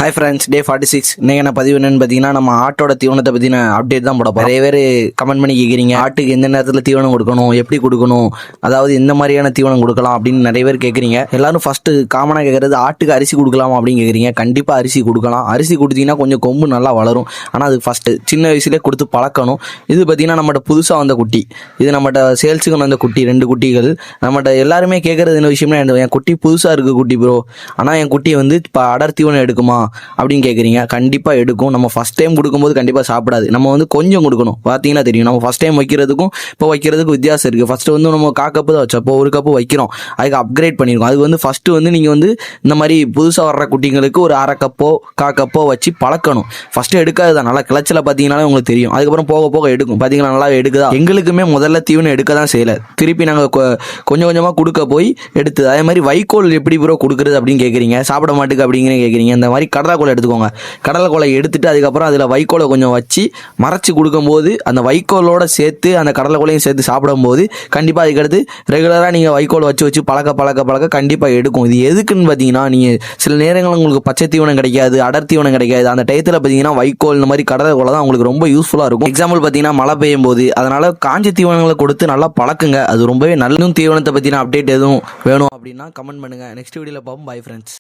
Hi friends, டே 46. இன்னைக்கு என்ன பதிவு என்னன்னு பார்த்தீங்கன்னா, நம்ம ஆட்டோட தீவனத்தை பற்றின அப்டேட் தான் போட போகிறோம். நிறைய பேர் கமெண்ட் பண்ணி கேட்குறீங்க, ஆட்டுக்கு எந்த நேரத்தில் தீவனம் கொடுக்கணும், எப்படி கொடுக்கணும், அதாவது எந்த மாதிரியான தீவனம் கொடுக்கலாம் அப்படின்னு நிறைய பேர் கேட்குறீங்க. எல்லாரும் ஃபஸ்ட்டு காமனாக கேட்குறது ஆட்டுக்கு அரிசி கொடுக்கலாமா அப்படின்னு கேட்குறீங்க. கண்டிப்பாக அரிசி கொடுக்கலாம். அரிசி கொடுத்தீங்கன்னா கொஞ்சம் கொம்பு நல்லா வளரும். ஆனால் அதுக்கு ஃபஸ்ட்டு சின்ன வயசுலேயே கொடுத்து பழக்கணும். இது பார்த்தீங்கன்னா நம்மகிட்ட புதுசாக வந்த குட்டி, இது நம்மகிட்ட சேல்ஸுக்கு வந்த குட்டி, 2 குட்டிகள். நம்மகிட்ட எல்லாருமே கேட்குறது என்ன விஷயம்னா, என் குட்டி புதுசாக இருக்குது குட்டி ப்ரோ, ஆனால் என் குட்டி வந்து இப்போ அடர் தீவனம் எடுக்குமா அப்படின்னு கேட்குறீங்க. கண்டிப்பாக எடுக்கும். நம்ம ஃபஸ்ட் டைம் கொடுக்கும்போது கண்டிப்பாக சாப்பிடாது. நம்ம வந்து கொஞ்சம் கொடுக்கணும். பார்த்தீங்கன்னா தெரியும், நம்ம ஃபஸ்ட் டைம் வைக்கிறதுக்கும் இப்போ வைக்கிறதுக்கும் வித்தியாசம் இருக்குது. ஃபஸ்ட்டு வந்து நம்ம கப்பு தான் வச்சோம், இப்போ 1 கப்பு வைக்கிறோம். அதுக்கு அப்கிரேட் பண்ணியிருக்கோம். அதுக்கு வந்து ஃபஸ்ட்டு வந்து நீங்கள் வந்து இந்த மாதிரி புதுசாக வர்ற குட்டிங்களுக்கு ஒரு 1/2 கப்போ கப்போ வச்சு பழக்கணும். ஃபஸ்ட்டு எடுக்காது தான், நல்லா கிளச்சில் பார்த்தீங்கன்னாலே உங்களுக்கு தெரியும். அதுக்கப்புறம் போக போக எடுக்கும். பார்த்தீங்கன்னா நல்லா எடுக்குதா. எங்களுக்குமே முதல்ல தீவனம் எடுக்க தான் செய்யலை. திருப்பி நாங்கள் கொஞ்சம் கொஞ்சமாக கொடுக்க போய் எடுத்து. அதே மாதிரி வைக்கோல் எப்படி ப்ரோ கொடுக்குறது அப்படின்னு கேட்குறீங்க. சாப்பிட மாட்டுக்கு அப்படிங்கிற கேட்குறீங்க. இந்த மாதிரி கடலைக்கோலை எடுத்துக்கோங்க. கடலைக்கோலை எடுத்துட்டு அதுக்கப்புறம் அதில் வைக்கோலை கொஞ்சம் வச்சு மறைச்சி கொடுக்கும்போது அந்த வைக்கோலோட சேர்த்து அந்த கடலைக்கோலையும் சேர்த்து சாப்பிடும்போது கண்டிப்பாக அதுக்கடுத்து ரெகுலராக நீங்கள் வைக்கோல் வச்சு பழக்க கண்டிப்பாக எடுக்கும். இது எதுக்குன்னு பார்த்தீங்கன்னா, நீங்கள் சில நேரங்கள் உங்களுக்கு பச்சை தீவனம் கிடைக்காது, அடர் தீவனம் கிடைக்காது. அந்த டயத்தில் பார்த்தீங்கன்னா வைக்கோல் இந்த மாதிரி கடலைக்கோலை தான் உங்களுக்கு ரொம்ப யூஸ்ஃபுல்லாக இருக்கும். எக்ஸாம்பிள் பார்த்தீங்கன்னா மழை பெய்யும் போது, அதனால் காஞ்ச தீவனங்களை கொடுத்து நல்லா பழக்குங்க. அது ரொம்பவே நல்ல தீவனத்தை பற்றின அப்டேட் எதுவும் வேணும் அப்படின்னா கமெண்ட் பண்ணுங்கள். நெக்ஸ்ட் வீடியோவில் பார்ப்போம். Bye friends.